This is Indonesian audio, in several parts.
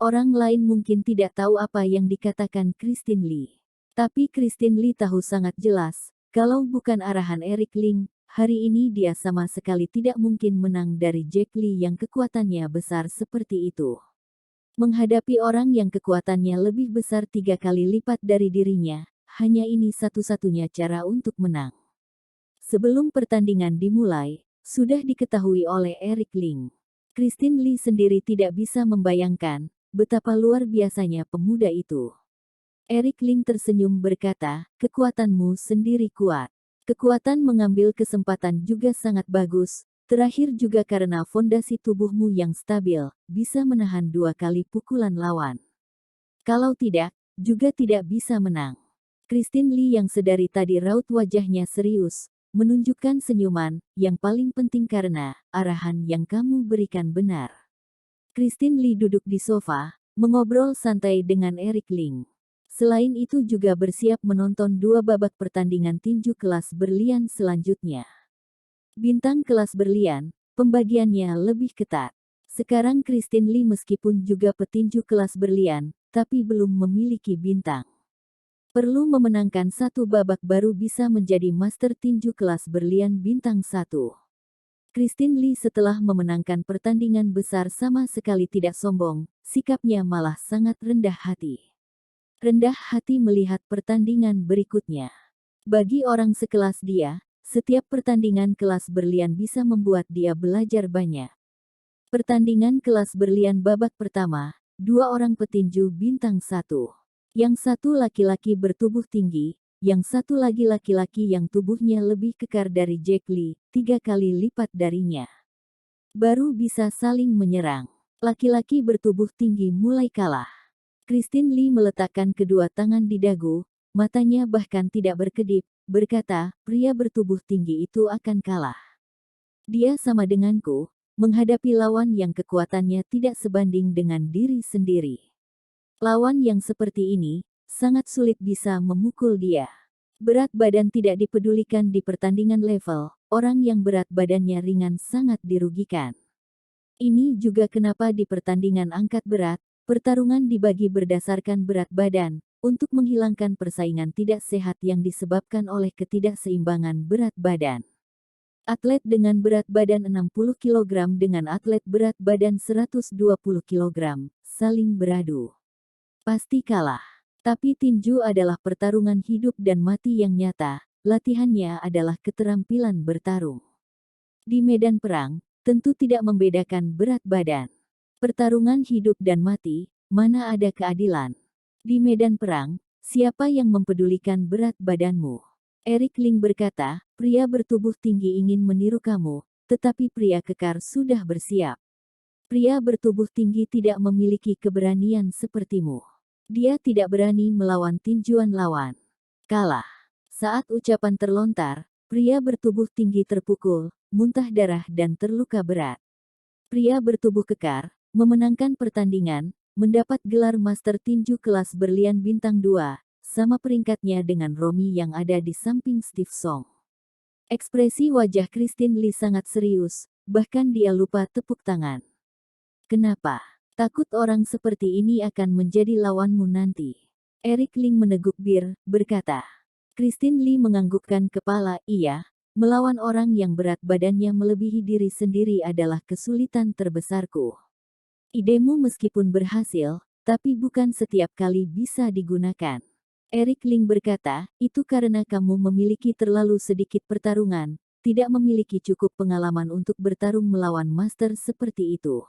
Orang lain mungkin tidak tahu apa yang dikatakan Christine Lee. Tapi Christine Lee tahu sangat jelas, kalau bukan arahan Eric Ling, hari ini dia sama sekali tidak mungkin menang dari Jack Lee yang kekuatannya besar seperti itu. Menghadapi orang yang kekuatannya lebih besar 3 kali lipat dari dirinya, hanya ini satu-satunya cara untuk menang. Sebelum pertandingan dimulai, sudah diketahui oleh Eric Ling. Christine Lee sendiri tidak bisa membayangkan betapa luar biasanya pemuda itu. Eric Ling tersenyum berkata, kekuatanmu sendiri kuat. Kekuatan mengambil kesempatan juga sangat bagus, terakhir juga karena fondasi tubuhmu yang stabil, bisa menahan 2 kali pukulan lawan. Kalau tidak, juga tidak bisa menang. Christine Lee yang sedari tadi raut wajahnya serius, menunjukkan senyuman, yang paling penting karena arahan yang kamu berikan benar. Christine Lee duduk di sofa, mengobrol santai dengan Eric Ling. Selain itu juga bersiap menonton 2 babak pertandingan tinju kelas berlian selanjutnya. Bintang kelas berlian, pembagiannya lebih ketat. Sekarang Christine Lee meskipun juga petinju kelas berlian, tapi belum memiliki bintang. Perlu memenangkan 1 babak baru bisa menjadi master tinju kelas berlian bintang 1. Christine Lee setelah memenangkan pertandingan besar sama sekali tidak sombong, sikapnya malah sangat rendah hati. Rendah hati melihat pertandingan berikutnya. Bagi orang sekelas dia, setiap pertandingan kelas berlian bisa membuat dia belajar banyak. Pertandingan kelas berlian babak pertama, 2 orang petinju bintang 1. Yang satu laki-laki bertubuh tinggi, yang satu lagi laki-laki yang tubuhnya lebih kekar dari Jack Lee, 3 kali lipat darinya. Baru bisa saling menyerang. Laki-laki bertubuh tinggi mulai kalah. Christine Lee meletakkan kedua tangan di dagu, matanya bahkan tidak berkedip, berkata, pria bertubuh tinggi itu akan kalah. Dia sama denganku, menghadapi lawan yang kekuatannya tidak sebanding dengan diri sendiri. Lawan yang seperti ini, sangat sulit bisa memukul dia. Berat badan tidak dipedulikan di pertandingan level, orang yang berat badannya ringan sangat dirugikan. Ini juga kenapa di pertandingan angkat berat, pertarungan dibagi berdasarkan berat badan, untuk menghilangkan persaingan tidak sehat yang disebabkan oleh ketidakseimbangan berat badan. Atlet dengan berat badan 60 kg dengan atlet berat badan 120 kg, saling beradu. Pasti kalah. Tapi tinju adalah pertarungan hidup dan mati yang nyata, latihannya adalah keterampilan bertarung. Di medan perang, tentu tidak membedakan berat badan. Pertarungan hidup dan mati, mana ada keadilan. Di medan perang, siapa yang mempedulikan berat badanmu? Eric Ling berkata, pria bertubuh tinggi ingin meniru kamu, tetapi pria kekar sudah bersiap. Pria bertubuh tinggi tidak memiliki keberanian sepertimu. Dia tidak berani melawan tinjuan lawan. Kalah. Saat ucapan terlontar, pria bertubuh tinggi terpukul, muntah darah dan terluka berat. Pria bertubuh kekar, memenangkan pertandingan, mendapat gelar Master Tinju kelas berlian bintang 2, sama peringkatnya dengan Romy yang ada di samping Steve Song. Ekspresi wajah Christine Lee sangat serius, bahkan dia lupa tepuk tangan. Kenapa? Takut orang seperti ini akan menjadi lawanmu nanti. Eric Ling meneguk bir, berkata. Christine Lee menganggukkan kepala, iya, melawan orang yang berat badannya melebihi diri sendiri adalah kesulitan terbesarku. Idemu meskipun berhasil, tapi bukan setiap kali bisa digunakan. Eric Ling berkata, itu karena kamu memiliki terlalu sedikit pertarungan, tidak memiliki cukup pengalaman untuk bertarung melawan master seperti itu.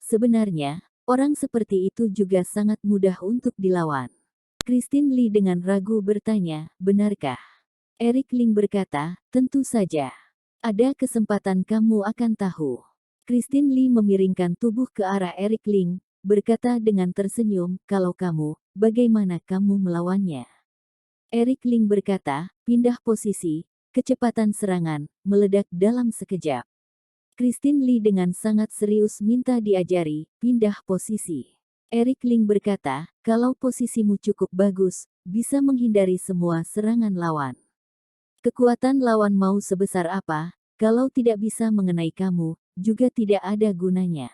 Sebenarnya, orang seperti itu juga sangat mudah untuk dilawan. Christine Lee dengan ragu bertanya, benarkah? Eric Ling berkata, tentu saja. Ada kesempatan kamu akan tahu. Christine Lee memiringkan tubuh ke arah Eric Ling, berkata dengan tersenyum, kalau kamu, bagaimana kamu melawannya? Eric Ling berkata, pindah posisi, kecepatan serangan, meledak dalam sekejap. Christine Lee dengan sangat serius minta diajari, pindah posisi. Eric Ling berkata, kalau posisimu cukup bagus, bisa menghindari semua serangan lawan. Kekuatan lawan mau sebesar apa, kalau tidak bisa mengenai kamu, juga tidak ada gunanya.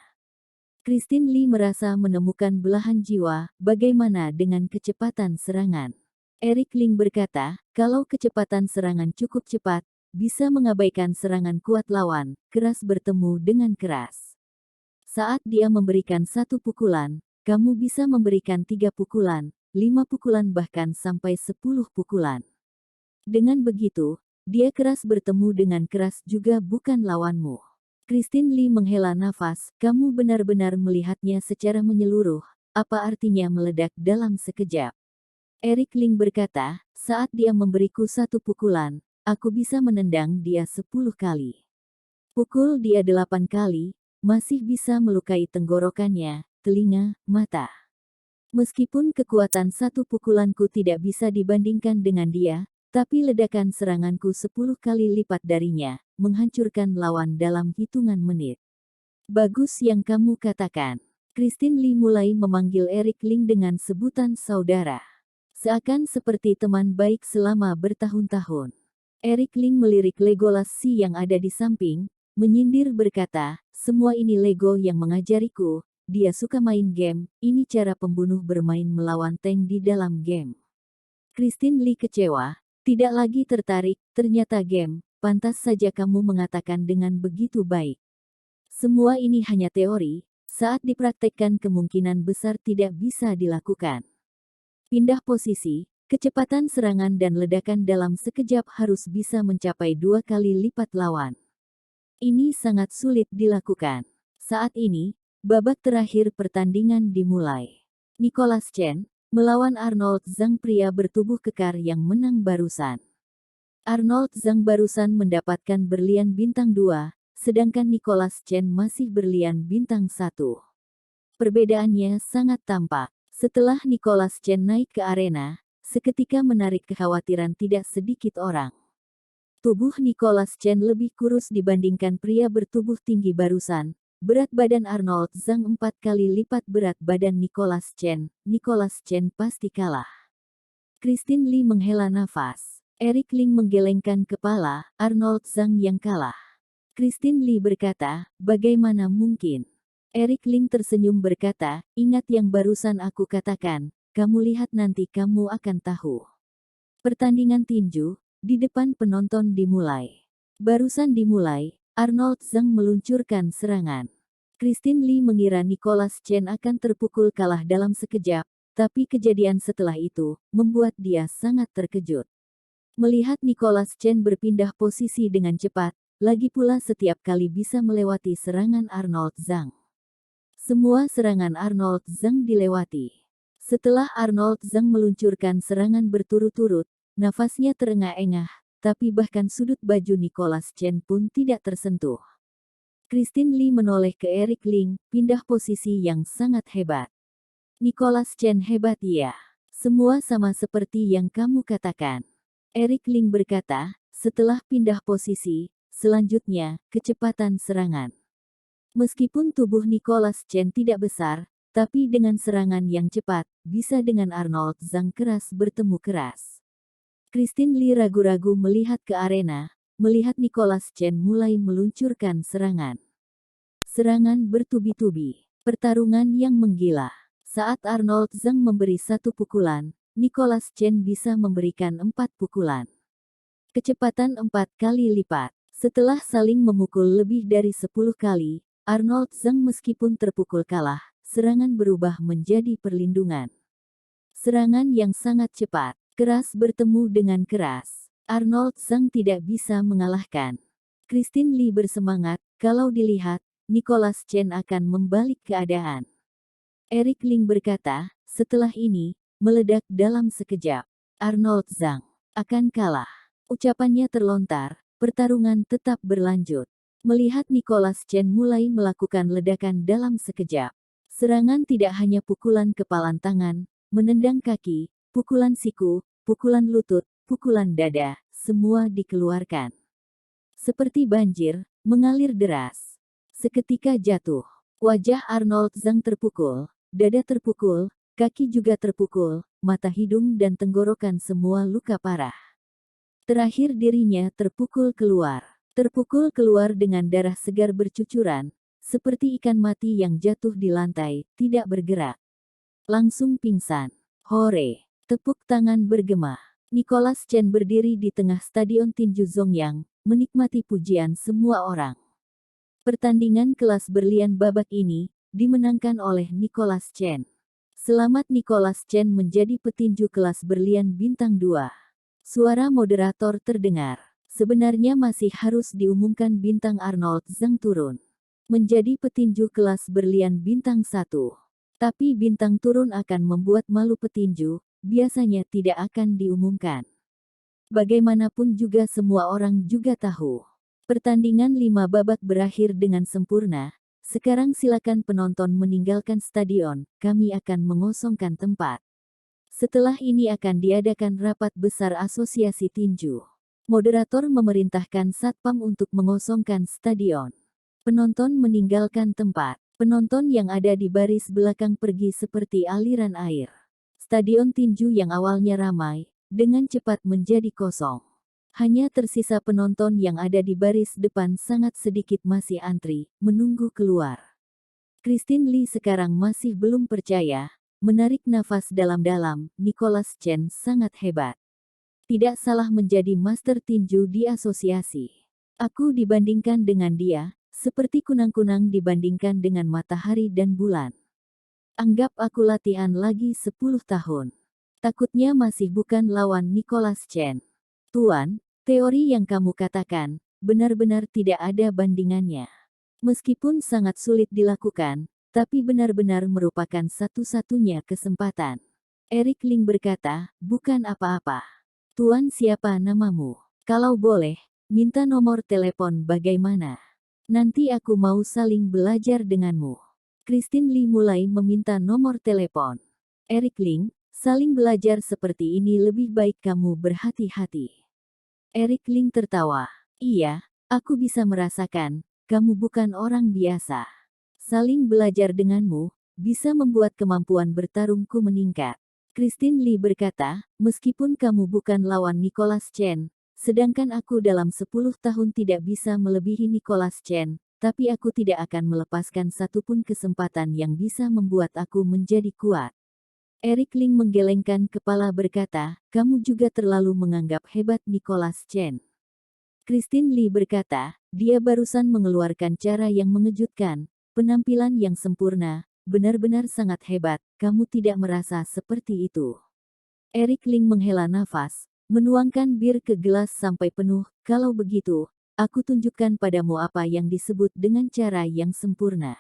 Christine Lee merasa menemukan belahan jiwa, bagaimana dengan kecepatan serangan? Eric Ling berkata, kalau kecepatan serangan cukup cepat, bisa mengabaikan serangan kuat lawan, keras bertemu dengan keras. Saat dia memberikan satu pukulan, kamu bisa memberikan 3 pukulan, 5 pukulan bahkan sampai 10 pukulan. Dengan begitu, dia keras bertemu dengan keras juga bukan lawanmu. Christine Lee menghela nafas, kamu benar-benar melihatnya secara menyeluruh, apa artinya meledak dalam sekejap? Eric Ling berkata, saat dia memberiku satu pukulan, aku bisa menendang dia 10 kali. Pukul dia 8 kali, masih bisa melukai tenggorokannya, telinga, mata. Meskipun kekuatan satu pukulanku tidak bisa dibandingkan dengan dia, tapi ledakan seranganku 10 kali lipat darinya, menghancurkan lawan dalam hitungan menit. Bagus yang kamu katakan. Christine Lee mulai memanggil Eric Ling dengan sebutan saudara. Seakan seperti teman baik selama bertahun-tahun. Eric Ling melirik Legolas si yang ada di samping, menyindir berkata, semua ini Lego yang mengajariku, dia suka main game, ini cara pembunuh bermain melawan tank di dalam game. Christine Lee kecewa, tidak lagi tertarik, ternyata game, pantas saja kamu mengatakan dengan begitu baik. Semua ini hanya teori, saat dipraktekkan kemungkinan besar tidak bisa dilakukan. Pindah posisi, kecepatan serangan dan ledakan dalam sekejap harus bisa mencapai 2 kali lipat lawan. Ini sangat sulit dilakukan. Saat ini, babak terakhir pertandingan dimulai. Nicholas Chen melawan Arnold Zhang, pria bertubuh kekar yang menang barusan. Arnold Zhang barusan mendapatkan berlian bintang 2, sedangkan Nicholas Chen masih berlian bintang 1. Perbedaannya sangat tampak. Setelah Nicholas Chen naik ke arena, seketika menarik kekhawatiran tidak sedikit orang. Tubuh Nicholas Chen lebih kurus dibandingkan pria bertubuh tinggi barusan. Berat badan Arnold Zhang 4 kali lipat berat badan Nicholas Chen. Nicholas Chen pasti kalah. Christine Lee menghela nafas. Eric Ling menggelengkan kepala, Arnold Zhang yang kalah. Christine Lee berkata, bagaimana mungkin? Eric Ling tersenyum berkata, ingat yang barusan aku katakan, kamu lihat nanti kamu akan tahu. Pertandingan tinju, di depan penonton dimulai. Barusan dimulai, Arnold Zhang meluncurkan serangan. Christine Lee mengira Nicholas Chen akan terpukul kalah dalam sekejap, tapi kejadian setelah itu, membuat dia sangat terkejut. Melihat Nicholas Chen berpindah posisi dengan cepat, lagi pula setiap kali bisa melewati serangan Arnold Zhang. Semua serangan Arnold Zhang dilewati. Setelah Arnold Zhang meluncurkan serangan berturut-turut, nafasnya terengah-engah, tapi bahkan sudut baju Nicholas Chen pun tidak tersentuh. Christine Lee menoleh ke Eric Ling, pindah posisi yang sangat hebat. Nicholas Chen hebat ya. Semua sama seperti yang kamu katakan. Eric Ling berkata, setelah pindah posisi, selanjutnya, kecepatan serangan. Meskipun tubuh Nicholas Chen tidak besar, tapi dengan serangan yang cepat, bisa dengan Arnold Zhang keras bertemu keras. Christine Lee ragu-ragu melihat ke arena, melihat Nicholas Chen mulai meluncurkan serangan. Serangan bertubi-tubi, pertarungan yang menggila. Saat Arnold Zhang memberi satu pukulan, Nicholas Chen bisa memberikan 4 pukulan. Kecepatan 4 kali lipat. Setelah saling memukul lebih dari 10 kali, Arnold Zhang meskipun terpukul kalah, serangan berubah menjadi perlindungan. Serangan yang sangat cepat. Keras bertemu dengan keras. Arnold Zhang tidak bisa mengalahkan. Christine Lee bersemangat, kalau dilihat, Nicholas Chen akan membalik keadaan. Eric Ling berkata, setelah ini, meledak dalam sekejap. Arnold Zhang akan kalah. Ucapannya terlontar, pertarungan tetap berlanjut. Melihat Nicholas Chen mulai melakukan ledakan dalam sekejap. Serangan tidak hanya pukulan kepalan tangan, menendang kaki, pukulan siku, pukulan lutut, pukulan dada, semua dikeluarkan. Seperti banjir, mengalir deras. Seketika jatuh. Wajah Arnold Zhang terpukul, dada terpukul, kaki juga terpukul, mata, hidung dan tenggorokan semua luka parah. Terakhir dirinya terpukul keluar. Terpukul keluar dengan darah segar bercucuran, seperti ikan mati yang jatuh di lantai, tidak bergerak. Langsung pingsan. Hore! Tepuk tangan bergema. Nicholas Chen berdiri di tengah stadion tinju Zongyang, menikmati pujian semua orang. Pertandingan kelas berlian babak ini dimenangkan oleh Nicholas Chen. Selamat Nicholas Chen menjadi petinju kelas berlian bintang 2. Suara moderator terdengar. Sebenarnya masih harus diumumkan bintang Arnold Zhang turun menjadi petinju kelas berlian bintang 1. Tapi bintang turun akan membuat malu petinju, biasanya tidak akan diumumkan. Bagaimanapun juga semua orang juga tahu. Pertandingan 5 babak berakhir dengan sempurna. Sekarang silakan penonton meninggalkan stadion, kami akan mengosongkan tempat. Setelah ini akan diadakan rapat besar asosiasi tinju. Moderator memerintahkan satpam untuk mengosongkan stadion. Penonton meninggalkan tempat. Penonton yang ada di baris belakang pergi seperti aliran air. Stadion tinju yang awalnya ramai, dengan cepat menjadi kosong. Hanya tersisa penonton yang ada di baris depan sangat sedikit masih antri, menunggu keluar. Christine Lee sekarang masih belum percaya, menarik nafas dalam-dalam, Nicholas Chen sangat hebat. Tidak salah menjadi master tinju di asosiasi. Aku dibandingkan dengan dia, seperti kunang-kunang dibandingkan dengan matahari dan bulan. Anggap aku latihan lagi 10 tahun. Takutnya masih bukan lawan Nicholas Chen. Tuan, teori yang kamu katakan, benar-benar tidak ada bandingannya. Meskipun sangat sulit dilakukan, tapi benar-benar merupakan satu-satunya kesempatan. Eric Ling berkata, bukan apa-apa. Tuan siapa namamu? Kalau boleh, minta nomor telepon bagaimana? Nanti aku mau saling belajar denganmu. Christine Lee mulai meminta nomor telepon. Eric Ling, saling belajar seperti ini lebih baik kamu berhati-hati. Eric Ling tertawa. Iya, aku bisa merasakan, kamu bukan orang biasa. Saling belajar denganmu, bisa membuat kemampuan bertarungku meningkat. Christine Lee berkata, meskipun kamu bukan lawan Nicholas Chen, sedangkan aku dalam 10 tahun tidak bisa melebihi Nicholas Chen, tapi aku tidak akan melepaskan satupun kesempatan yang bisa membuat aku menjadi kuat. Eric Ling menggelengkan kepala berkata, kamu juga terlalu menganggap hebat Nicholas Chen. Christine Lee berkata, dia barusan mengeluarkan cara yang mengejutkan, penampilan yang sempurna, benar-benar sangat hebat, kamu tidak merasa seperti itu. Eric Ling menghela nafas, menuangkan bir ke gelas sampai penuh, kalau begitu, aku tunjukkan padamu apa yang disebut dengan cara yang sempurna.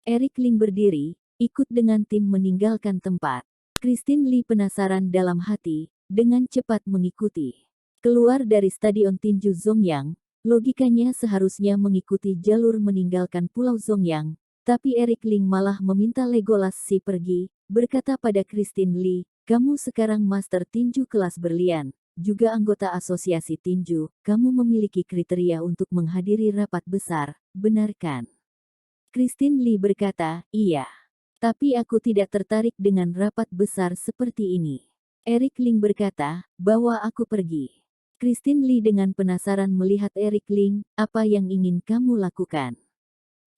Eric Ling berdiri, ikut dengan tim meninggalkan tempat. Christine Lee penasaran dalam hati, dengan cepat mengikuti. Keluar dari stadion tinju Zongyang, logikanya seharusnya mengikuti jalur meninggalkan Pulau Zongyang, tapi Eric Ling malah meminta Legolas si pergi, berkata pada Christine Lee, kamu sekarang master tinju kelas berlian, juga anggota asosiasi tinju, kamu memiliki kriteria untuk menghadiri rapat besar, benar kan? Christine Lee berkata, iya. Tapi aku tidak tertarik dengan rapat besar seperti ini. Eric Ling berkata, bawa aku pergi. Christine Lee dengan penasaran melihat Eric Ling, apa yang ingin kamu lakukan?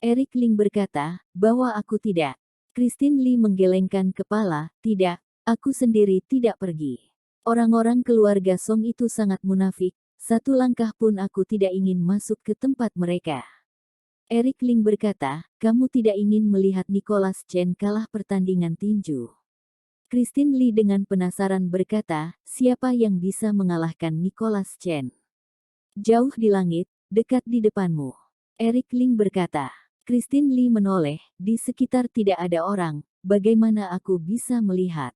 Eric Ling berkata, bawa aku tidak. Christine Lee menggelengkan kepala, tidak, aku sendiri tidak pergi. Orang-orang keluarga Song itu sangat munafik, satu langkah pun aku tidak ingin masuk ke tempat mereka. Eric Ling berkata, kamu tidak ingin melihat Nicholas Chen kalah pertandingan tinju. Christine Lee dengan penasaran berkata, siapa yang bisa mengalahkan Nicholas Chen? Jauh di langit, dekat di depanmu. Eric Ling berkata. Christine Lee menoleh, di sekitar tidak ada orang, bagaimana aku bisa melihat?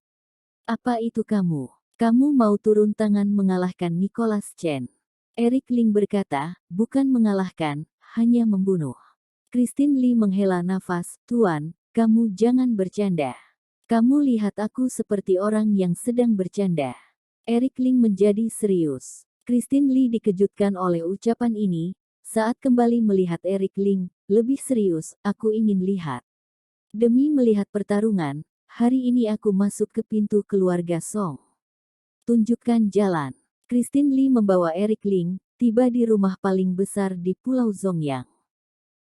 Apa itu kamu? Kamu mau turun tangan mengalahkan Nicholas Chen? Eric Ling berkata, bukan mengalahkan, hanya membunuh. Christine Lee menghela nafas, Tuan, kamu jangan bercanda. Kamu lihat aku seperti orang yang sedang bercanda. Eric Ling menjadi serius. Christine Lee dikejutkan oleh ucapan ini, saat kembali melihat Eric Ling, lebih serius, aku ingin lihat. Demi melihat pertarungan, hari ini aku masuk ke pintu keluarga Song. Tunjukkan jalan. Christine Lee membawa Eric Ling, tiba di rumah paling besar di Pulau Zongyang.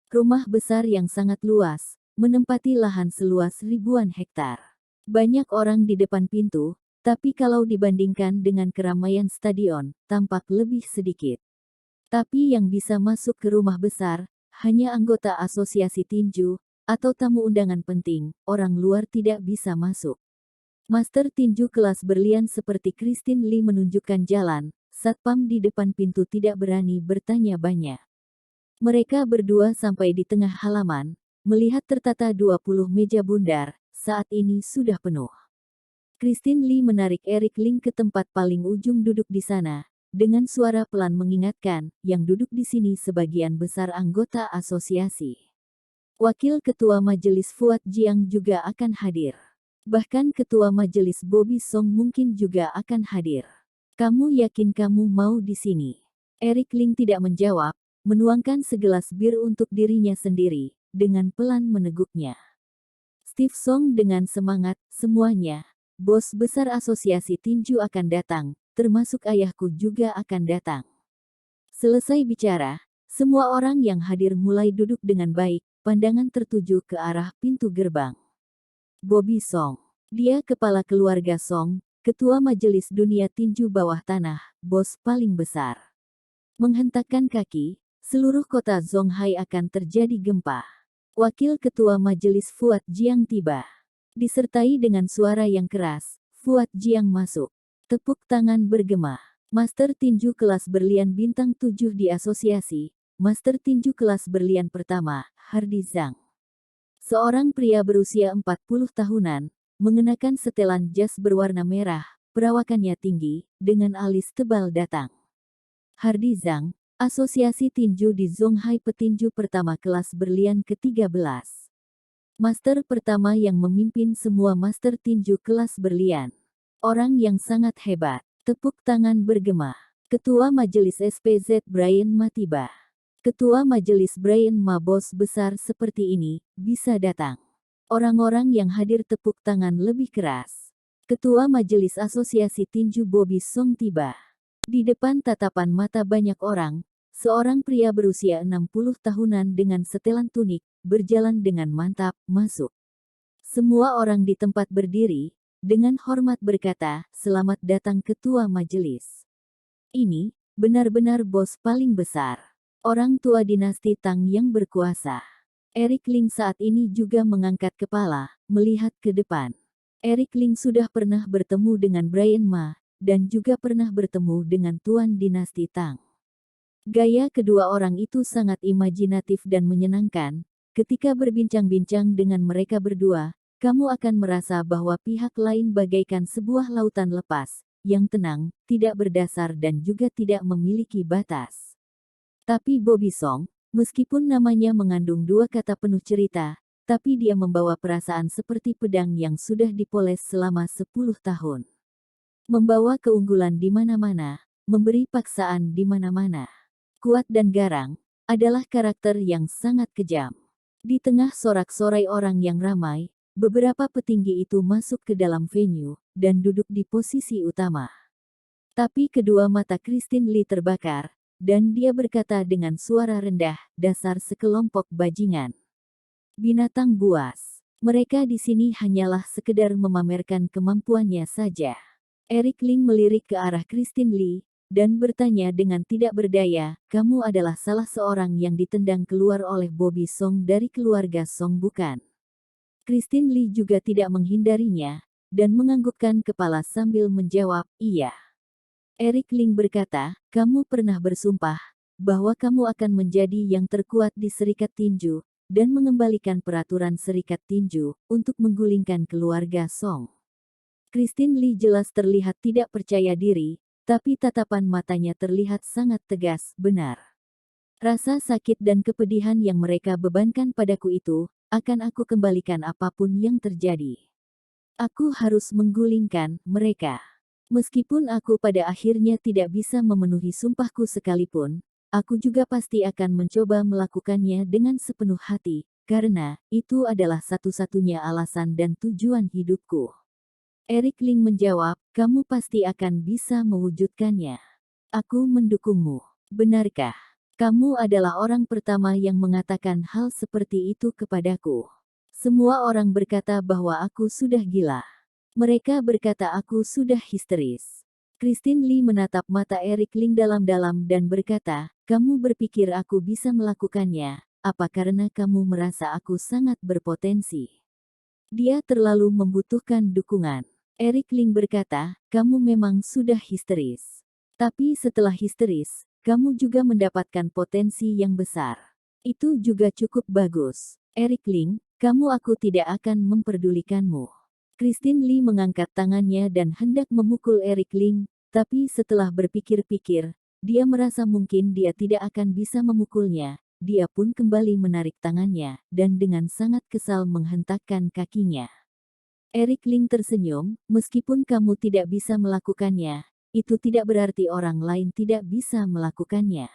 Rumah besar yang sangat luas, menempati lahan seluas ribuan hektar. Banyak orang di depan pintu, tapi kalau dibandingkan dengan keramaian stadion, tampak lebih sedikit. Tapi yang bisa masuk ke rumah besar, hanya anggota asosiasi tinju, atau tamu undangan penting, orang luar tidak bisa masuk. Master tinju kelas berlian seperti Christine Lee menunjukkan jalan, satpam di depan pintu tidak berani bertanya banyak. Mereka berdua sampai di tengah halaman, melihat tertata 20 meja bundar, saat ini sudah penuh. Christine Lee menarik Eric Ling ke tempat paling ujung duduk di sana, dengan suara pelan mengingatkan, yang duduk di sini sebagian besar anggota asosiasi. Wakil Ketua Majelis Fuad Jiang juga akan hadir. Bahkan Ketua Majelis Bobby Song mungkin juga akan hadir. Kamu yakin kamu mau di sini? Eric Ling tidak menjawab, menuangkan segelas bir untuk dirinya sendiri, dengan pelan meneguknya. Steve Song dengan semangat, semuanya. Bos besar asosiasi tinju akan datang, termasuk ayahku juga akan datang. Selesai bicara, semua orang yang hadir mulai duduk dengan baik, pandangan tertuju ke arah pintu gerbang. Bobby Song. Dia kepala keluarga Song, ketua majelis dunia tinju bawah tanah, bos paling besar. Menghentakkan kaki, seluruh kota Zhonghai akan terjadi gempa. Wakil Ketua Majelis Fuad Jiang tiba. Disertai dengan suara yang keras, Fuad Jiang masuk. Tepuk tangan bergema. Master tinju kelas berlian bintang 7 di asosiasi, Master tinju kelas berlian pertama, Hardy Zhang. Seorang pria berusia 40 tahunan, mengenakan setelan jas berwarna merah, perawakannya tinggi, dengan alis tebal datang. Hardy Zhang, Asosiasi Tinju di Zhonghai petinju pertama kelas berlian ke-13. Master pertama yang memimpin semua master tinju kelas berlian. Orang yang sangat hebat. Tepuk tangan bergema. Ketua Majelis SPZ Brian Ma tiba. Ketua Majelis Brian Ma bos besar seperti ini, bisa datang. Orang-orang yang hadir tepuk tangan lebih keras. Ketua Majelis Asosiasi Tinju Bobby Song tiba. Di depan tatapan mata banyak orang, seorang pria berusia 60 tahunan dengan setelan tunik, berjalan dengan mantap, masuk. Semua orang di tempat berdiri, dengan hormat berkata, "Selamat datang Ketua Majelis." Ini, benar-benar bos paling besar. Orang tua dinasti Tang yang berkuasa. Eric Ling saat ini juga mengangkat kepala, melihat ke depan. Eric Ling sudah pernah bertemu dengan Brian Ma, dan juga pernah bertemu dengan Tuan Dinasti Tang. Gaya kedua orang itu sangat imajinatif dan menyenangkan. Ketika berbincang-bincang dengan mereka berdua, kamu akan merasa bahwa pihak lain bagaikan sebuah lautan lepas, yang tenang, tidak berdasar dan juga tidak memiliki batas. Tapi Bobby Song, meskipun namanya mengandung dua kata penuh cerita, tapi dia membawa perasaan seperti pedang yang sudah dipoles selama 10 tahun. Membawa keunggulan di mana-mana, memberi paksaan di mana-mana. Kuat dan garang, adalah karakter yang sangat kejam. Di tengah sorak-sorai orang yang ramai, beberapa petinggi itu masuk ke dalam venue, dan duduk di posisi utama. Tapi kedua mata Christine Lee terbakar, dan dia berkata dengan suara rendah, "Dasar sekelompok bajingan. Binatang buas. Mereka di sini hanyalah sekedar memamerkan kemampuannya saja." Eric Ling melirik ke arah Christine Lee, dan bertanya dengan tidak berdaya, "Kamu adalah salah seorang yang ditendang keluar oleh Bobby Song dari keluarga Song bukan?" Christine Lee juga tidak menghindarinya, dan menganggukkan kepala sambil menjawab, "Iya." Eric Ling berkata, "Kamu pernah bersumpah, bahwa kamu akan menjadi yang terkuat di serikat tinju, dan mengembalikan peraturan serikat tinju, untuk menggulingkan keluarga Song." Christine Lee jelas terlihat tidak percaya diri, tapi tatapan matanya terlihat sangat tegas, "Benar. Rasa sakit dan kepedihan yang mereka bebankan padaku itu, akan aku kembalikan apapun yang terjadi. Aku harus menggulingkan mereka. Meskipun aku pada akhirnya tidak bisa memenuhi sumpahku sekalipun, aku juga pasti akan mencoba melakukannya dengan sepenuh hati, karena itu adalah satu-satunya alasan dan tujuan hidupku." Eric Ling menjawab, "Kamu pasti akan bisa mewujudkannya. Aku mendukungmu. Benarkah?" Kamu adalah orang pertama yang mengatakan hal seperti itu kepadaku. Semua orang berkata bahwa aku sudah gila. Mereka berkata aku sudah histeris. Christine Lee menatap mata Eric Ling dalam-dalam dan berkata, kamu berpikir aku bisa melakukannya, apa karena kamu merasa aku sangat berpotensi? Dia terlalu membutuhkan dukungan. Eric Ling berkata, kamu memang sudah histeris. Tapi setelah histeris, kamu juga mendapatkan potensi yang besar. Itu juga cukup bagus. Eric Ling, aku tidak akan memperdulikanmu. Christine Lee mengangkat tangannya dan hendak memukul Eric Ling, tapi setelah berpikir-pikir, dia merasa mungkin dia tidak akan bisa memukulnya. Dia pun kembali menarik tangannya, dan dengan sangat kesal menghentakkan kakinya. Eric Ling tersenyum, meskipun kamu tidak bisa melakukannya, itu tidak berarti orang lain tidak bisa melakukannya.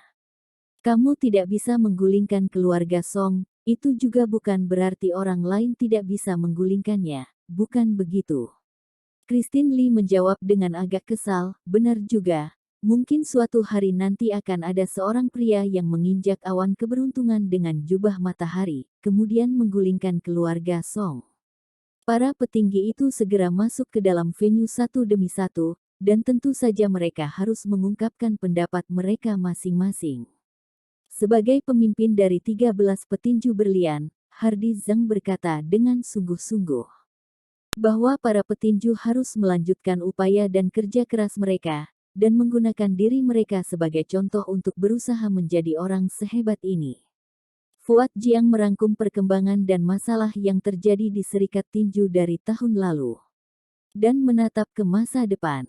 Kamu tidak bisa menggulingkan keluarga Song, itu juga bukan berarti orang lain tidak bisa menggulingkannya, bukan begitu? Christine Lee menjawab dengan agak kesal, benar juga. Mungkin suatu hari nanti akan ada seorang pria yang menginjak awan keberuntungan dengan jubah matahari, kemudian menggulingkan keluarga Song. Para petinggi itu segera masuk ke dalam venue satu demi satu, dan tentu saja mereka harus mengungkapkan pendapat mereka masing-masing. Sebagai pemimpin dari 13 petinju berlian, Hardy Zhang berkata dengan sungguh-sungguh bahwa para petinju harus melanjutkan upaya dan kerja keras mereka, dan menggunakan diri mereka sebagai contoh untuk berusaha menjadi orang sehebat ini. Fuad Jiang merangkum perkembangan dan masalah yang terjadi di Serikat Tinju dari tahun lalu, dan menatap ke masa depan.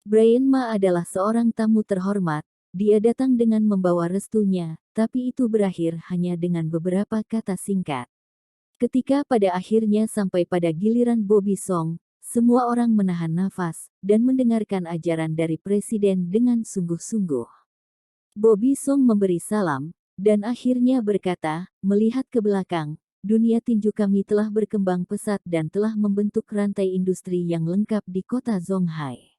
Brian Ma adalah seorang tamu terhormat, dia datang dengan membawa restunya, tapi itu berakhir hanya dengan beberapa kata singkat. Ketika pada akhirnya sampai pada giliran Bobby Song, semua orang menahan nafas, dan mendengarkan ajaran dari Presiden dengan sungguh-sungguh. Bobby Song memberi salam, dan akhirnya berkata, melihat ke belakang, dunia tinju kami telah berkembang pesat dan telah membentuk rantai industri yang lengkap di kota Zhonghai.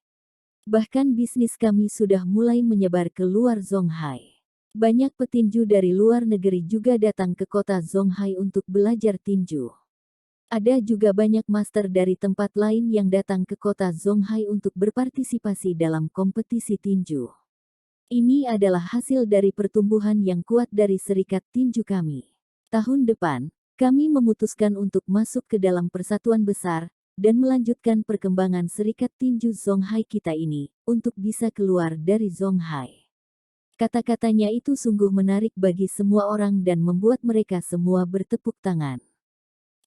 Bahkan bisnis kami sudah mulai menyebar ke luar Zhonghai. Banyak petinju dari luar negeri juga datang ke kota Zhonghai untuk belajar tinju. Ada juga banyak master dari tempat lain yang datang ke kota Zhonghai untuk berpartisipasi dalam kompetisi tinju. Ini adalah hasil dari pertumbuhan yang kuat dari Serikat Tinju kami. Tahun depan, kami memutuskan untuk masuk ke dalam persatuan besar, dan melanjutkan perkembangan Serikat Tinju Zhonghai kita ini, untuk bisa keluar dari Zhonghai. Kata-katanya itu sungguh menarik bagi semua orang dan membuat mereka semua bertepuk tangan.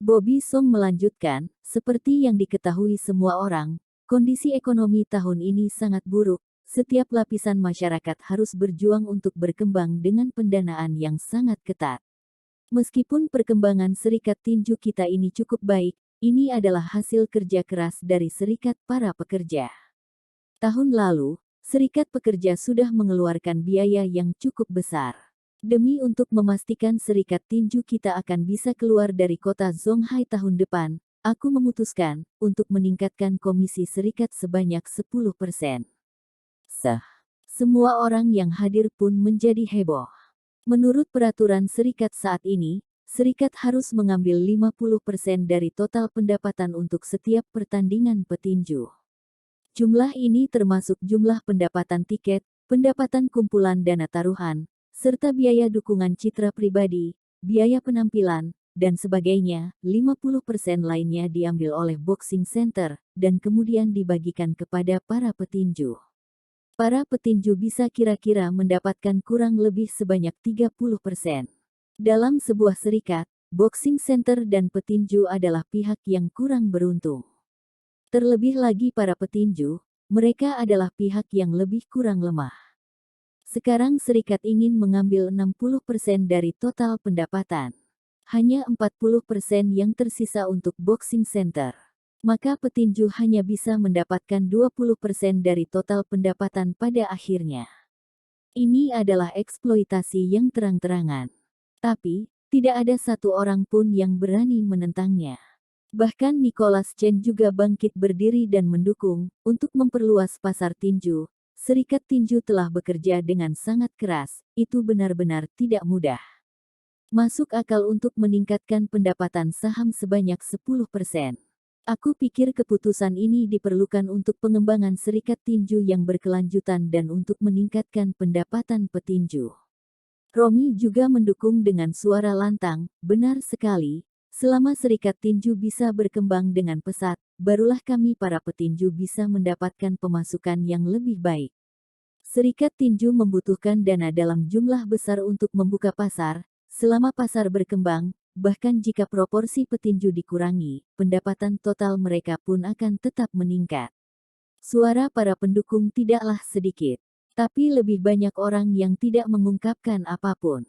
Bobby Song melanjutkan, seperti yang diketahui semua orang, kondisi ekonomi tahun ini sangat buruk, setiap lapisan masyarakat harus berjuang untuk berkembang dengan pendanaan yang sangat ketat. Meskipun perkembangan Serikat Tinju kita ini cukup baik, ini adalah hasil kerja keras dari Serikat para pekerja. Tahun lalu, Serikat Pekerja sudah mengeluarkan biaya yang cukup besar. Demi untuk memastikan Serikat Tinju kita akan bisa keluar dari kota Zhonghai tahun depan, aku memutuskan untuk meningkatkan komisi serikat sebanyak 10%. Semua orang yang hadir pun menjadi heboh. Menurut peraturan serikat saat ini, serikat harus mengambil 50% dari total pendapatan untuk setiap pertandingan petinju. Jumlah ini termasuk jumlah pendapatan tiket, pendapatan kumpulan dana taruhan, serta biaya dukungan citra pribadi, biaya penampilan, dan sebagainya. 50% lainnya diambil oleh Boxing Center, dan kemudian dibagikan kepada para petinju. Para petinju bisa kira-kira mendapatkan kurang lebih sebanyak 30%. Dalam sebuah serikat, Boxing Center dan petinju adalah pihak yang kurang beruntung. Terlebih lagi para petinju, mereka adalah pihak yang lebih kurang lemah. Sekarang serikat ingin mengambil 60% dari total pendapatan. Hanya 40% yang tersisa untuk Boxing Center. Maka petinju hanya bisa mendapatkan 20% dari total pendapatan pada akhirnya. Ini adalah eksploitasi yang terang-terangan. Tapi, tidak ada satu orang pun yang berani menentangnya. Bahkan Nicholas Chen juga bangkit berdiri dan mendukung, untuk memperluas pasar tinju, Serikat tinju telah bekerja dengan sangat keras, itu benar-benar tidak mudah. Masuk akal untuk meningkatkan pendapatan saham sebanyak 10%. Aku pikir keputusan ini diperlukan untuk pengembangan serikat tinju yang berkelanjutan dan untuk meningkatkan pendapatan petinju. Romi juga mendukung dengan suara lantang, benar sekali, selama serikat tinju bisa berkembang dengan pesat, barulah kami para petinju bisa mendapatkan pemasukan yang lebih baik. Serikat tinju membutuhkan dana dalam jumlah besar untuk membuka pasar, selama pasar berkembang, bahkan jika proporsi petinju dikurangi, pendapatan total mereka pun akan tetap meningkat. Suara para pendukung tidaklah sedikit. Tapi lebih banyak orang yang tidak mengungkapkan apapun.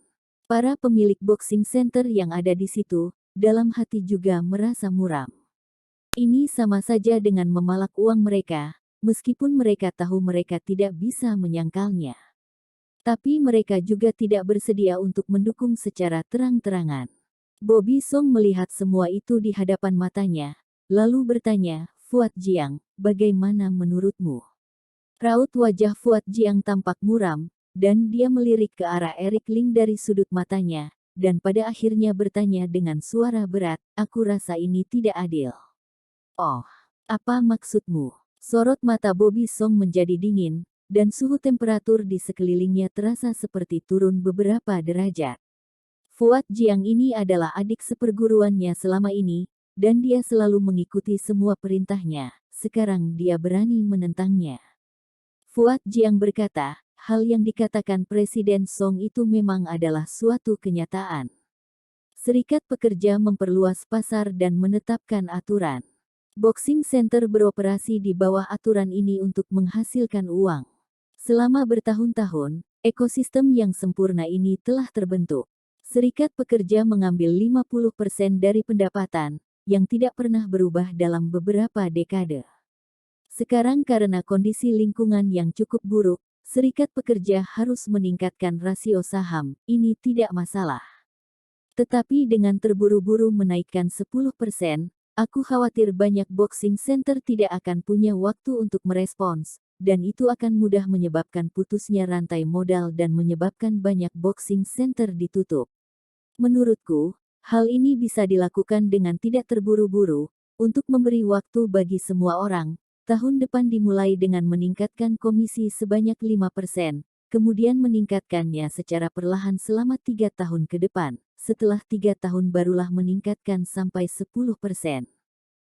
Para pemilik boxing center yang ada di situ, dalam hati juga merasa muram. Ini sama saja dengan memalak uang mereka, meskipun mereka tahu mereka tidak bisa menyangkalnya. Tapi mereka juga tidak bersedia untuk mendukung secara terang-terangan. Bobby Song melihat semua itu di hadapan matanya, lalu bertanya, Fuad Jiang, bagaimana menurutmu? Raut wajah Fuad Jiang tampak muram, dan dia melirik ke arah Eric Ling dari sudut matanya, dan pada akhirnya bertanya dengan suara berat, aku rasa ini tidak adil. Oh, apa maksudmu? Sorot mata Bobby Song menjadi dingin, dan suhu temperatur di sekelilingnya terasa seperti turun beberapa derajat. Fuad Jiang ini adalah adik seperguruannya selama ini, dan dia selalu mengikuti semua perintahnya, sekarang dia berani menentangnya. Fuad Jiang berkata, hal yang dikatakan Presiden Song itu memang adalah suatu kenyataan. Serikat pekerja memperluas pasar dan menetapkan aturan. Boxing center beroperasi di bawah aturan ini untuk menghasilkan uang. Selama bertahun-tahun, ekosistem yang sempurna ini telah terbentuk. Serikat pekerja mengambil 50% dari pendapatan, yang tidak pernah berubah dalam beberapa dekade. Sekarang karena kondisi lingkungan yang cukup buruk, serikat pekerja harus meningkatkan rasio saham, ini tidak masalah. Tetapi dengan terburu-buru menaikkan 10%, aku khawatir banyak boxing center tidak akan punya waktu untuk merespons, dan itu akan mudah menyebabkan putusnya rantai modal dan menyebabkan banyak boxing center ditutup. Menurutku, hal ini bisa dilakukan dengan tidak terburu-buru, untuk memberi waktu bagi semua orang. Tahun depan dimulai dengan meningkatkan komisi sebanyak 5%, kemudian meningkatkannya secara perlahan selama 3 tahun ke depan, setelah 3 tahun barulah meningkatkan sampai 10%.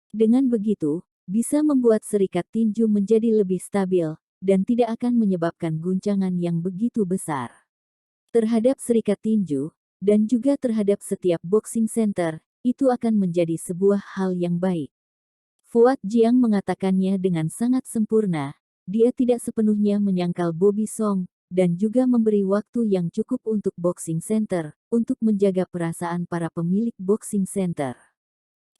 Dengan begitu, bisa membuat serikat tinju menjadi lebih stabil, dan tidak akan menyebabkan guncangan yang begitu besar. Terhadap serikat tinju, dan juga terhadap setiap boxing center, itu akan menjadi sebuah hal yang baik. Fuad Jiang mengatakannya dengan sangat sempurna, dia tidak sepenuhnya menyangkal Bobby Song, dan juga memberi waktu yang cukup untuk boxing center, untuk menjaga perasaan para pemilik boxing center.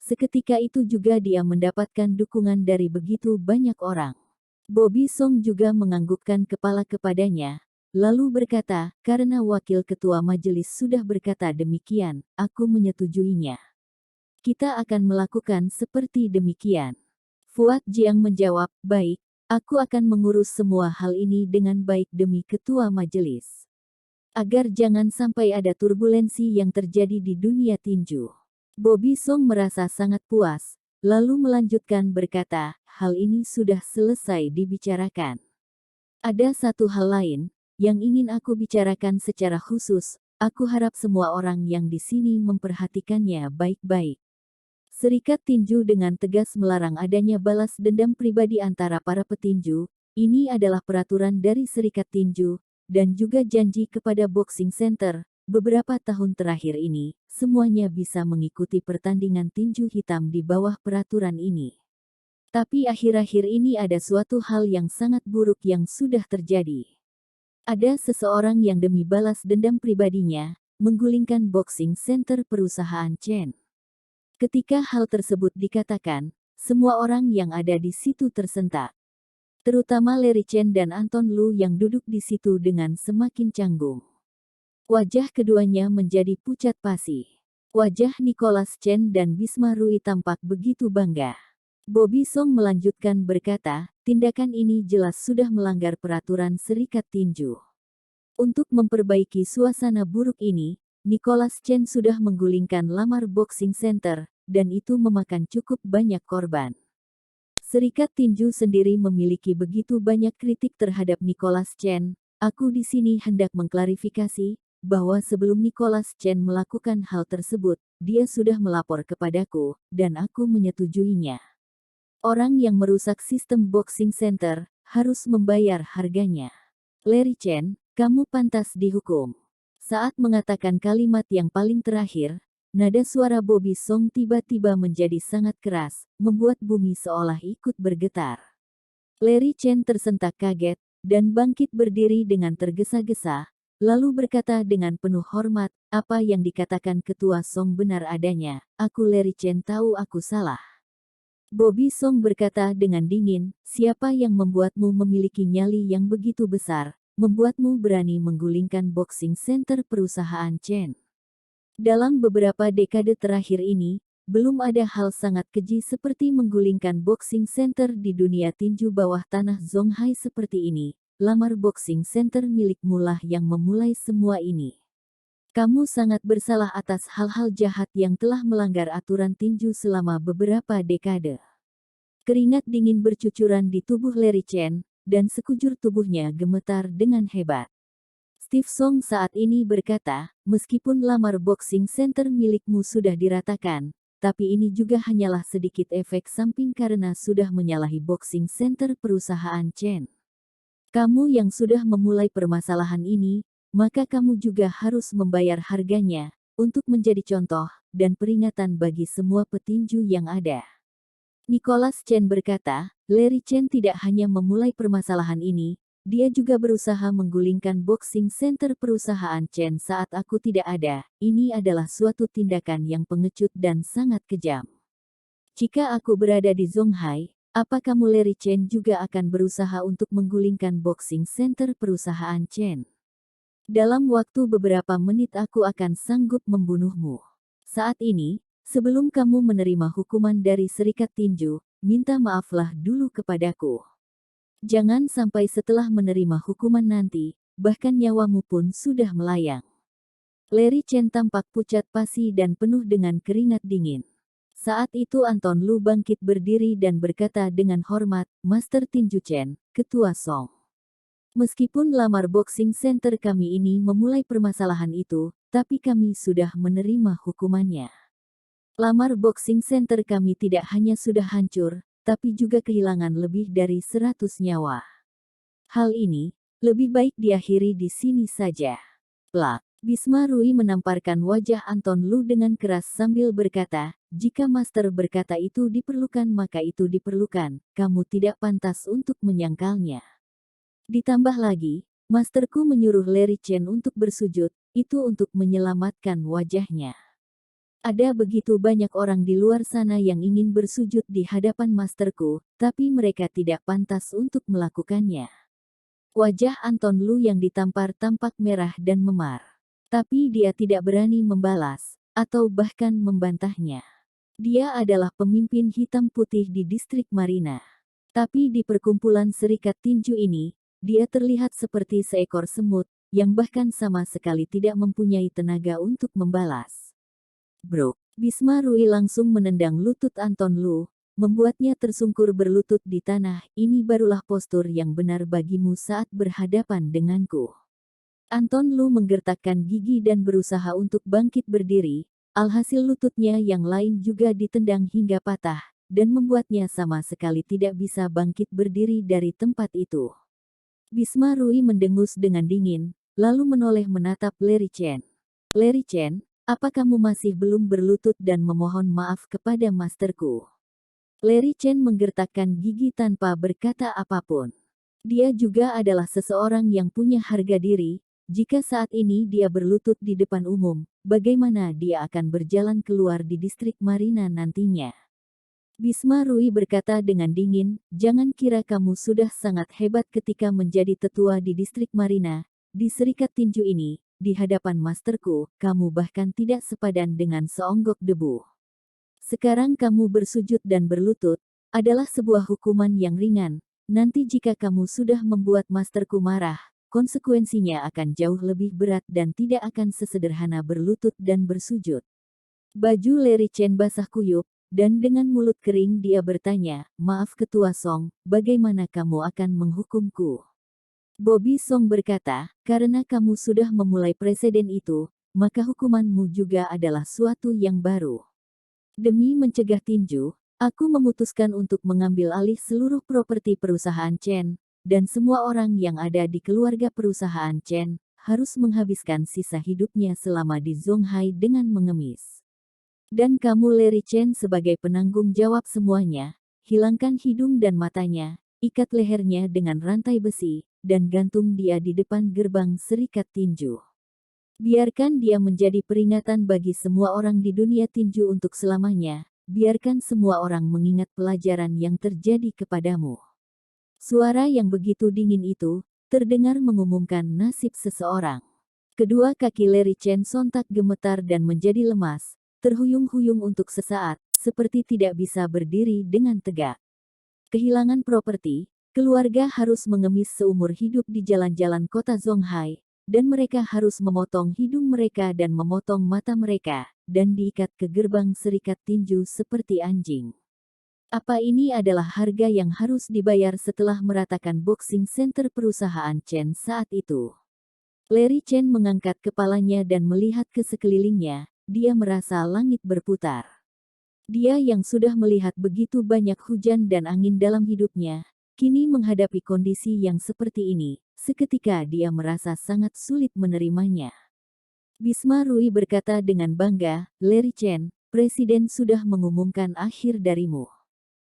Seketika itu juga dia mendapatkan dukungan dari begitu banyak orang. Bobby Song juga menganggukkan kepala kepadanya, lalu berkata, karena wakil ketua majelis sudah berkata demikian, aku menyetujuinya. Kita akan melakukan seperti demikian. Fuad Jiang menjawab, baik, aku akan mengurus semua hal ini dengan baik demi ketua majelis. Agar jangan sampai ada turbulensi yang terjadi di dunia tinju. Bobby Song merasa sangat puas, lalu melanjutkan berkata, hal ini sudah selesai dibicarakan. Ada satu hal lain, yang ingin aku bicarakan secara khusus, aku harap semua orang yang di sini memperhatikannya baik-baik. Serikat tinju dengan tegas melarang adanya balas dendam pribadi antara para petinju, ini adalah peraturan dari serikat tinju, dan juga janji kepada boxing center, beberapa tahun terakhir ini, semuanya bisa mengikuti pertandingan tinju hitam di bawah peraturan ini. Tapi akhir-akhir ini ada suatu hal yang sangat buruk yang sudah terjadi. Ada seseorang yang demi balas dendam pribadinya, menggulingkan boxing center perusahaan Chen. Ketika hal tersebut dikatakan, semua orang yang ada di situ tersentak. Terutama Larry Chen dan Anton Lu yang duduk di situ dengan semakin canggung. Wajah keduanya menjadi pucat pasi. Wajah Nicholas Chen dan Bisma Rui tampak begitu bangga. Bobby Song melanjutkan berkata, tindakan ini jelas sudah melanggar peraturan serikat tinju. Untuk memperbaiki suasana buruk ini, Nicholas Chen sudah menggulingkan Lamar Boxing Center, dan itu memakan cukup banyak korban. Serikat tinju sendiri memiliki begitu banyak kritik terhadap Nicholas Chen. Aku di sini hendak mengklarifikasi bahwa sebelum Nicholas Chen melakukan hal tersebut, dia sudah melapor kepadaku, dan aku menyetujuinya. Orang yang merusak sistem boxing center harus membayar harganya. Larry Chen, kamu pantas dihukum. Saat mengatakan kalimat yang paling terakhir, nada suara Bobby Song tiba-tiba menjadi sangat keras, membuat bumi seolah ikut bergetar. Larry Chen tersentak kaget, dan bangkit berdiri dengan tergesa-gesa, lalu berkata dengan penuh hormat, apa yang dikatakan Ketua Song benar adanya, aku Larry Chen tahu aku salah. Bobby Song berkata dengan dingin, siapa yang membuatmu memiliki nyali yang begitu besar, membuatmu berani menggulingkan boxing center perusahaan Chen. Dalam beberapa dekade terakhir ini, belum ada hal sangat keji seperti menggulingkan boxing center di dunia tinju bawah tanah Zonghai seperti ini. Lamar Boxing Center milikmu lah yang memulai semua ini. Kamu sangat bersalah atas hal-hal jahat yang telah melanggar aturan tinju selama beberapa dekade. Keringat dingin bercucuran di tubuh Larry Chen, dan sekujur tubuhnya gemetar dengan hebat. Steve Song saat ini berkata, meskipun Lamar Boxing Center milikmu sudah diratakan, tapi ini juga hanyalah sedikit efek samping karena sudah menyalahi boxing center perusahaan Chen. Kamu yang sudah memulai permasalahan ini, maka kamu juga harus membayar harganya, untuk menjadi contoh, dan peringatan bagi semua petinju yang ada. Nicholas Chen berkata, Larry Chen tidak hanya memulai permasalahan ini, dia juga berusaha menggulingkan boxing center perusahaan Chen saat aku tidak ada. Ini adalah suatu tindakan yang pengecut dan sangat kejam. Jika aku berada di Zonghai, apa kamu Larry Chen juga akan berusaha untuk menggulingkan boxing center perusahaan Chen? Dalam waktu beberapa menit aku akan sanggup membunuhmu. Saat ini, sebelum kamu menerima hukuman dari serikat tinju, minta maaflah dulu kepadaku. Jangan sampai setelah menerima hukuman nanti, bahkan nyawamu pun sudah melayang. Larry Chen tampak pucat pasi dan penuh dengan keringat dingin. Saat itu Anton Lu bangkit berdiri dan berkata dengan hormat, Master Tinju Chen, Ketua Song. Meskipun Lamar Boxing Center kami ini memulai permasalahan itu, tapi kami sudah menerima hukumannya. Lamar Boxing Center kami tidak hanya sudah hancur, tapi juga kehilangan lebih dari 100 nyawa. Hal ini, lebih baik diakhiri di sini saja. Plak. Bisma Rui menamparkan wajah Anton Lu dengan keras sambil berkata, jika Master berkata itu diperlukan maka itu diperlukan, kamu tidak pantas untuk menyangkalnya. Ditambah lagi, Masterku menyuruh Larry Chen untuk bersujud, itu untuk menyelamatkan wajahnya. Ada begitu banyak orang di luar sana yang ingin bersujud di hadapan Masterku, tapi mereka tidak pantas untuk melakukannya. Wajah Anton Lu yang ditampar tampak merah dan memar. Tapi dia tidak berani membalas, atau bahkan membantahnya. Dia adalah pemimpin hitam putih di distrik Marina. Tapi di perkumpulan serikat tinju ini, dia terlihat seperti seekor semut, yang bahkan sama sekali tidak mempunyai tenaga untuk membalas. Bro, Bisma Rui langsung menendang lutut Anton Lu, membuatnya tersungkur berlutut di tanah. Ini barulah postur yang benar bagimu saat berhadapan denganku. Anton Lu menggertakkan gigi dan berusaha untuk bangkit berdiri, alhasil lututnya yang lain juga ditendang hingga patah, dan membuatnya sama sekali tidak bisa bangkit berdiri dari tempat itu. Bisma Rui mendengus dengan dingin, lalu menoleh menatap Larry Chen. Larry Chen, apa kamu masih belum berlutut dan memohon maaf kepada masterku? Larry Chen menggertakkan gigi tanpa berkata apapun. Dia juga adalah seseorang yang punya harga diri. Jika saat ini dia berlutut di depan umum, bagaimana dia akan berjalan keluar di distrik Marina nantinya? Bisma Rui berkata dengan dingin, jangan kira kamu sudah sangat hebat ketika menjadi tetua di distrik Marina. Di serikat tinju ini, di hadapan masterku, kamu bahkan tidak sepadan dengan seonggok debu. Sekarang kamu bersujud dan berlutut, adalah sebuah hukuman yang ringan. Nanti jika kamu sudah membuat masterku marah, konsekuensinya akan jauh lebih berat dan tidak akan sesederhana berlutut dan bersujud. Baju Larry Chen basah kuyup, dan dengan mulut kering dia bertanya, "Maaf Ketua Song, bagaimana kamu akan menghukumku?" Bobby Song berkata, "Karena kamu sudah memulai preseden itu, maka hukumanmu juga adalah suatu yang baru. Demi mencegah tinju, aku memutuskan untuk mengambil alih seluruh properti perusahaan Chen, dan semua orang yang ada di keluarga perusahaan Chen harus menghabiskan sisa hidupnya selama di Zhonghai dengan mengemis. Dan kamu Larry Chen sebagai penanggung jawab semuanya, hilangkan hidung dan matanya, ikat lehernya dengan rantai besi, dan gantung dia di depan gerbang serikat tinju. Biarkan dia menjadi peringatan bagi semua orang di dunia tinju untuk selamanya, biarkan semua orang mengingat pelajaran yang terjadi kepadamu." Suara yang begitu dingin itu, terdengar mengumumkan nasib seseorang. Kedua kaki Larry Chen sontak gemetar dan menjadi lemas, terhuyung-huyung untuk sesaat, seperti tidak bisa berdiri dengan tegak. Kehilangan properti, keluarga harus mengemis seumur hidup di jalan-jalan kota Zhonghai, dan mereka harus memotong hidung mereka dan memotong mata mereka, dan diikat ke gerbang serikat tinju seperti anjing. Apa ini adalah harga yang harus dibayar setelah meratakan boxing center perusahaan Chen saat itu? Larry Chen mengangkat kepalanya dan melihat ke sekelilingnya. Dia merasa langit berputar. Dia yang sudah melihat begitu banyak hujan dan angin dalam hidupnya, kini menghadapi kondisi yang seperti ini. Seketika dia merasa sangat sulit menerimanya. Bisma Rui berkata dengan bangga, "Larry Chen, Presiden sudah mengumumkan akhir darimu.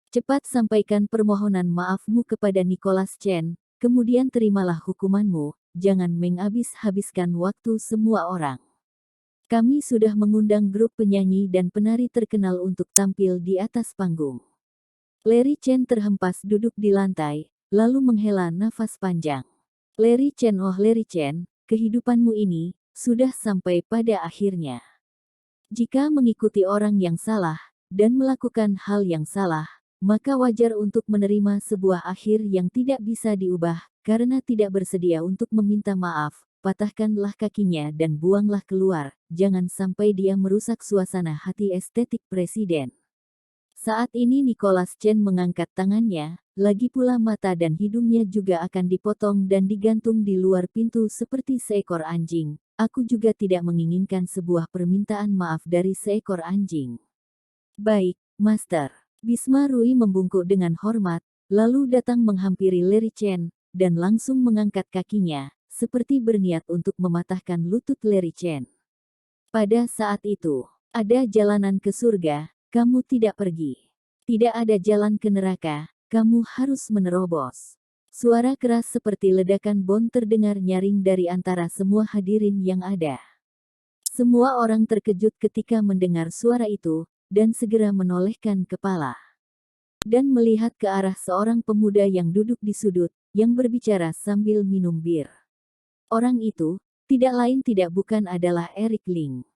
Cepat sampaikan permohonan maafmu kepada Nicholas Chen, kemudian terimalah hukumanmu, jangan menghabis-habiskan waktu semua orang. Kami sudah mengundang grup penyanyi dan penari terkenal untuk tampil di atas panggung." Larry Chen terhempas duduk di lantai, lalu menghela nafas panjang. Larry Chen, oh Larry Chen, kehidupanmu ini, sudah sampai pada akhirnya. Jika mengikuti orang yang salah, dan melakukan hal yang salah, maka wajar untuk menerima sebuah akhir yang tidak bisa diubah, karena tidak bersedia untuk meminta maaf. Patahkanlah kakinya dan buanglah keluar, jangan sampai dia merusak suasana hati estetik presiden. Saat ini Nicholas Chen mengangkat tangannya, lagi pula mata dan hidungnya juga akan dipotong dan digantung di luar pintu seperti seekor anjing. Aku juga tidak menginginkan sebuah permintaan maaf dari seekor anjing. "Baik, Master." Bisma Rui membungkuk dengan hormat, lalu datang menghampiri Larry Chen, dan langsung mengangkat kakinya, seperti berniat untuk mematahkan lutut Larry Chen. Pada saat itu, ada jalanan ke surga, kamu tidak pergi. Tidak ada jalan ke neraka, kamu harus menerobos. Suara keras seperti ledakan bom terdengar nyaring dari antara semua hadirin yang ada. Semua orang terkejut ketika mendengar suara itu, dan segera menolehkan kepala. Dan melihat ke arah seorang pemuda yang duduk di sudut, yang berbicara sambil minum bir. Orang itu, tidak lain tidak bukan adalah Eric Ling.